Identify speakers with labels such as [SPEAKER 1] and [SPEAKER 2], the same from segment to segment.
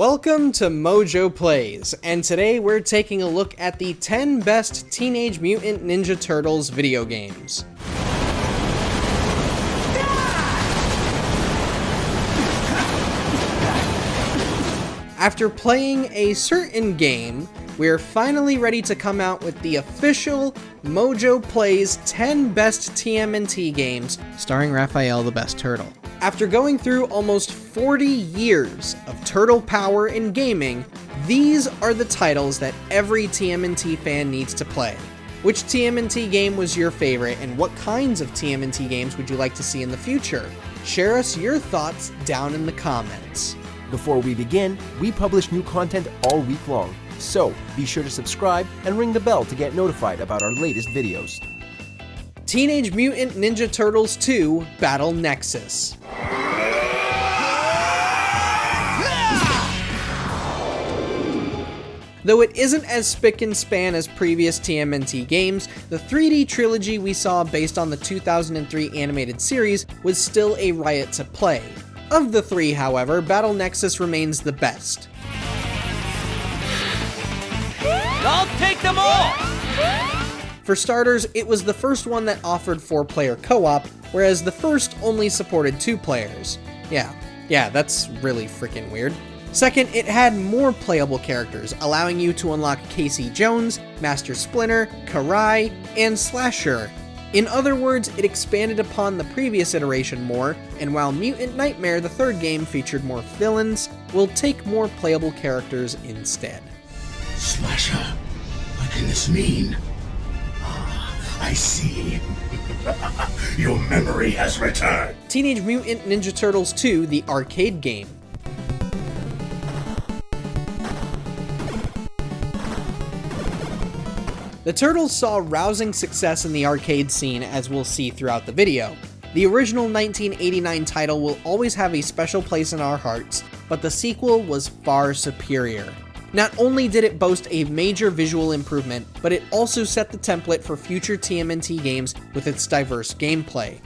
[SPEAKER 1] Welcome to MojoPlays, and today we're taking a look at the 10 best Teenage Mutant Ninja Turtles video games. After playing a certain game, we're finally ready to come out with the official MojoPlays 10 best TMNT games starring Raphael the Best Turtle. After going through almost 40 years of turtle power in gaming, these are the titles that every TMNT fan needs to play. Which TMNT game was your favorite, and what kinds of TMNT games would you like to see in the future? Share us your thoughts down in the comments.
[SPEAKER 2] Before we begin, we publish new content all week long, so be sure to subscribe and ring the bell to get notified about our latest videos.
[SPEAKER 1] Teenage Mutant Ninja Turtles 2 Battle Nexus. Though it isn't as spick and span as previous TMNT games, the 3D trilogy we saw based on the 2003 animated series was still a riot to play. Of the three, however, Battle Nexus remains the best.
[SPEAKER 3] I'll take them all!
[SPEAKER 1] For starters, it was the first one that offered 4-player co-op, whereas the first only supported 2 players. Yeah, that's really freaking weird. Second, it had more playable characters, allowing you to unlock Casey Jones, Master Splinter, Karai, and Slasher. In other words, it expanded upon the previous iteration more, and while Mutant Nightmare, the third game, featured more villains, we'll take more playable characters instead.
[SPEAKER 4] Slasher, what can this mean? I see. Your memory has returned.
[SPEAKER 1] Teenage Mutant Ninja Turtles 2, the arcade game. The Turtles saw rousing success in the arcade scene, as we'll see throughout the video. The original 1989 title will always have a special place in our hearts, but the sequel was far superior. Not only did it boast a major visual improvement, but it also set the template for future TMNT games with its diverse gameplay.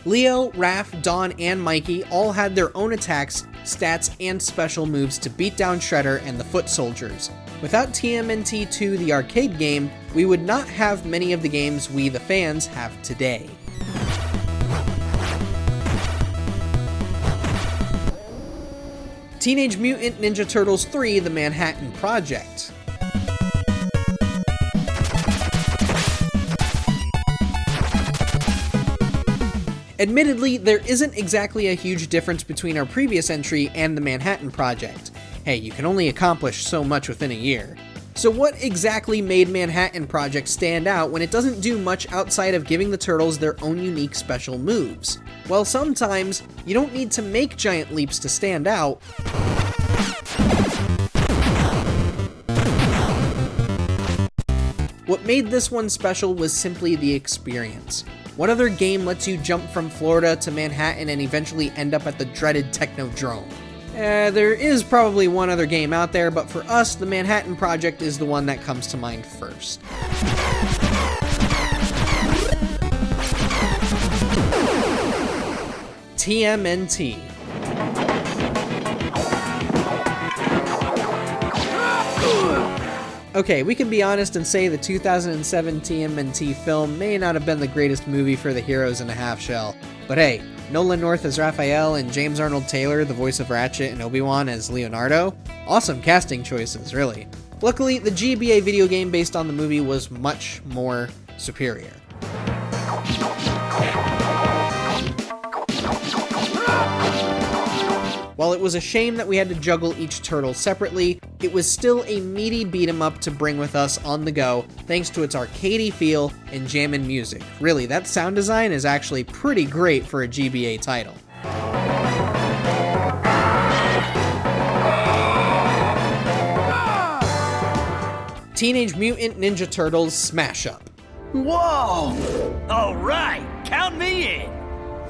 [SPEAKER 1] Leo, Raph, Dawn, and Mikey all had their own attacks, stats, and special moves to beat down Shredder and the Foot Soldiers. Without TMNT 2, the arcade game, we would not have many of the games we, the fans, have today. Teenage Mutant Ninja Turtles 3: The Manhattan Project. Admittedly, there isn't exactly a huge difference between our previous entry and the Manhattan Project. Hey, you can only accomplish so much within a year. So what exactly made Manhattan Project stand out when it doesn't do much outside of giving the Turtles their own unique special moves? Well, sometimes you don't need to make giant leaps to stand out. What made this one special was simply the experience. What other game lets you jump from Florida to Manhattan and eventually end up at the dreaded Technodrome? There is probably one other game out there, but for us, the Manhattan Project is the one that comes to mind first. TMNT. Okay, we can be honest and say the 2007 TMNT film may not have been the greatest movie for the heroes in a half shell, but hey, Nolan North as Raphael and James Arnold Taylor, the voice of Ratchet, and Obi-Wan as Leonardo. Awesome casting choices, really. Luckily, the GBA video game based on the movie was much more superior. While it was a shame that we had to juggle each turtle separately, it was still a meaty beat-em-up to bring with us on the go, thanks to its arcadey feel and jammin' music. Really, that sound design is actually pretty great for a GBA title. Teenage Mutant Ninja Turtles Smash Up.
[SPEAKER 3] Whoa! Alright, count me in!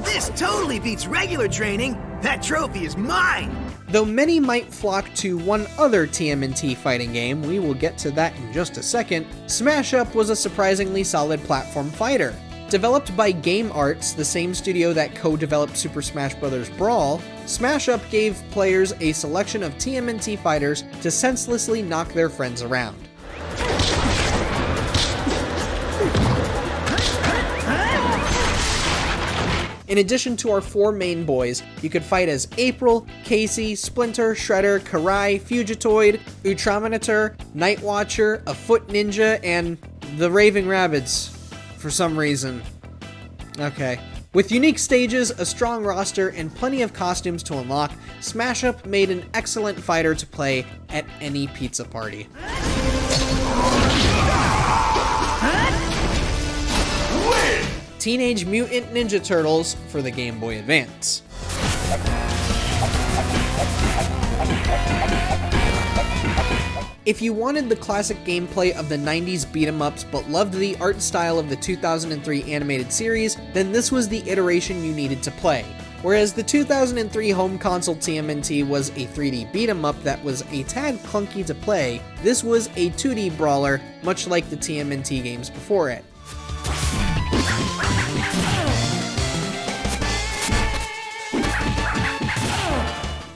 [SPEAKER 3] This totally beats regular training! That trophy is mine!
[SPEAKER 1] Though many might flock to one other TMNT fighting game, we will get to that in just a second, Smash Up was a surprisingly solid platform fighter. Developed by Game Arts, the same studio that co-developed Super Smash Bros. Brawl, Smash Up gave players a selection of TMNT fighters to senselessly knock their friends around. In addition to our 4 main boys, you could fight as April, Casey, Splinter, Shredder, Karai, Fugitoid, Ultraminator, Night Watcher, a Foot Ninja, and the Raving Rabbids, for some reason. Okay. With unique stages, a strong roster, and plenty of costumes to unlock, Smash Up made an excellent fighter to play at any pizza party. Teenage Mutant Ninja Turtles for the Game Boy Advance. If you wanted the classic gameplay of the 90s beat-em-ups but loved the art style of the 2003 animated series, then this was the iteration you needed to play. Whereas the 2003 home console TMNT was a 3D beat-em-up that was a tad clunky to play, this was a 2D brawler, much like the TMNT games before it.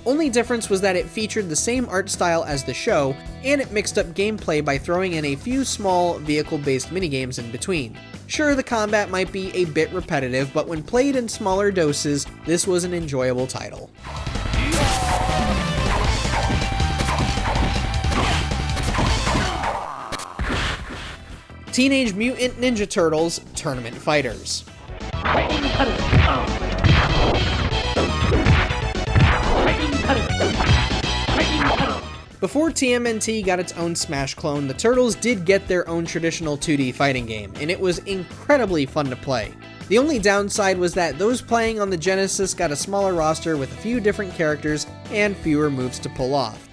[SPEAKER 1] Only difference was that it featured the same art style as the show, and it mixed up gameplay by throwing in a few small vehicle-based minigames in between. Sure, the combat might be a bit repetitive, but when played in smaller doses, this was an enjoyable title. Teenage Mutant Ninja Turtles Tournament Fighters. Before TMNT got its own Smash clone, the Turtles did get their own traditional 2D fighting game, and it was incredibly fun to play. The only downside was that those playing on the Genesis got a smaller roster with a few different characters and fewer moves to pull off.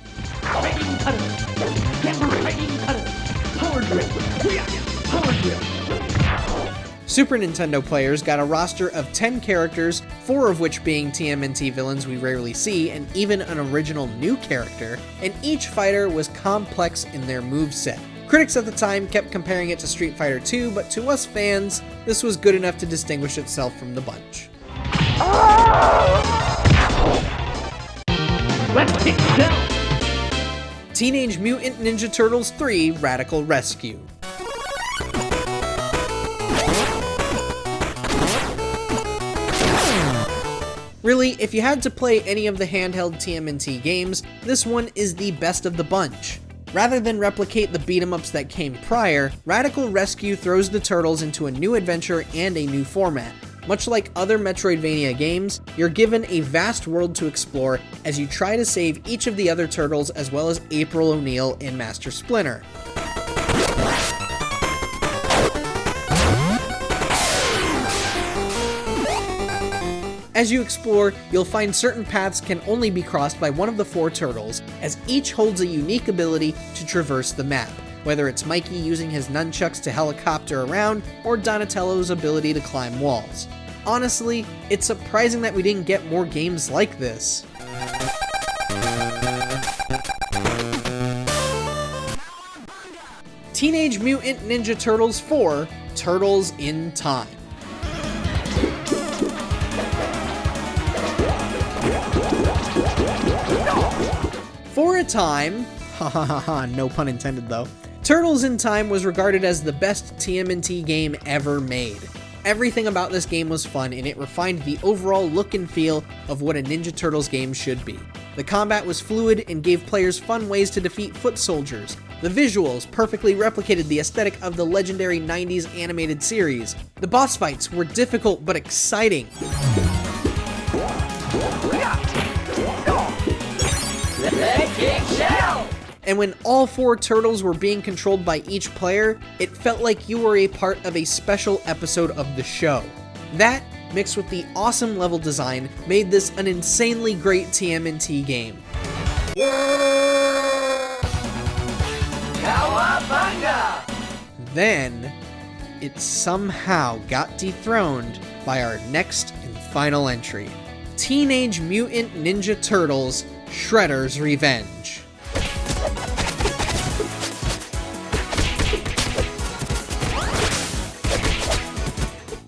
[SPEAKER 1] Super Nintendo players got a roster of 10 characters, 4 of which being TMNT villains we rarely see, and even an original new character, and each fighter was complex in their moveset. Critics at the time kept comparing it to Street Fighter II, but to us fans, this was good enough to distinguish itself from the bunch. Let's kick it down! Teenage Mutant Ninja Turtles 3 Radical Rescue. Really, if you had to play any of the handheld TMNT games, this one is the best of the bunch. Rather than replicate the beat-em-ups that came prior, Radical Rescue throws the Turtles into a new adventure and a new format. Much like other Metroidvania games, you're given a vast world to explore as you try to save each of the other Turtles as well as April O'Neil and Master Splinter. As you explore, you'll find certain paths can only be crossed by one of the 4 turtles, as each holds a unique ability to traverse the map, whether it's Mikey using his nunchucks to helicopter around, or Donatello's ability to climb walls. Honestly, it's surprising that we didn't get more games like this. Teenage Mutant Ninja Turtles 4: Turtles in Time. For a time, no pun intended though, Turtles in Time was regarded as the best TMNT game ever made. Everything about this game was fun, and it refined the overall look and feel of what a Ninja Turtles game should be. The combat was fluid and gave players fun ways to defeat foot soldiers. The visuals perfectly replicated the aesthetic of the legendary 90s animated series. The boss fights were difficult but exciting. And when all 4 turtles were being controlled by each player, it felt like you were a part of a special episode of the show. That, mixed with the awesome level design, made this an insanely great TMNT game. Cowabunga! Then, it somehow got dethroned by our next and final entry, Teenage Mutant Ninja Turtles: Shredder's Revenge.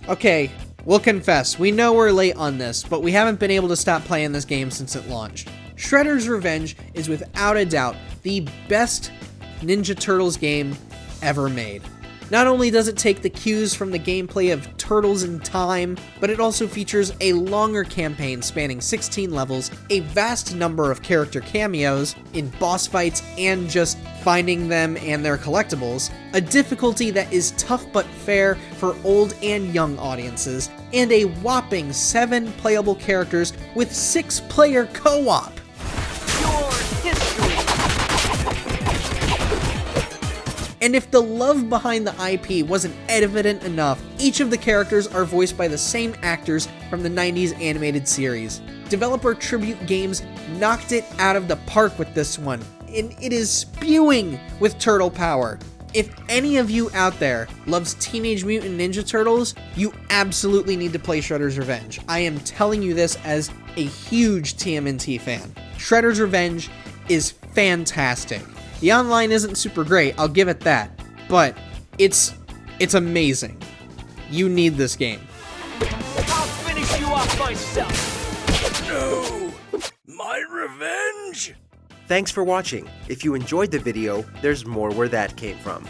[SPEAKER 1] Okay, we'll confess, we know we're late on this, but we haven't been able to stop playing this game since it launched. Shredder's Revenge is without a doubt the best Ninja Turtles game ever made. Not only does it take the cues from the gameplay of Turtles in Time, but it also features a longer campaign spanning 16 levels, a vast number of character cameos in boss fights and just finding them and their collectibles, a difficulty that is tough but fair for old and young audiences, and a whopping 7 playable characters with 6-player co-op. And if the love behind the IP wasn't evident enough, each of the characters are voiced by the same actors from the 90s animated series. Developer Tribute Games knocked it out of the park with this one, and it is spewing with turtle power. If any of you out there loves Teenage Mutant Ninja Turtles, you absolutely need to play Shredder's Revenge. I am telling you this as a huge TMNT fan. Shredder's Revenge is fantastic. The online isn't super great, I'll give it that, but it's amazing. You need this game.
[SPEAKER 5] I'll finish you off myself.
[SPEAKER 4] No! My revenge?
[SPEAKER 2] Thanks for watching. If you enjoyed the video, there's more where that came from.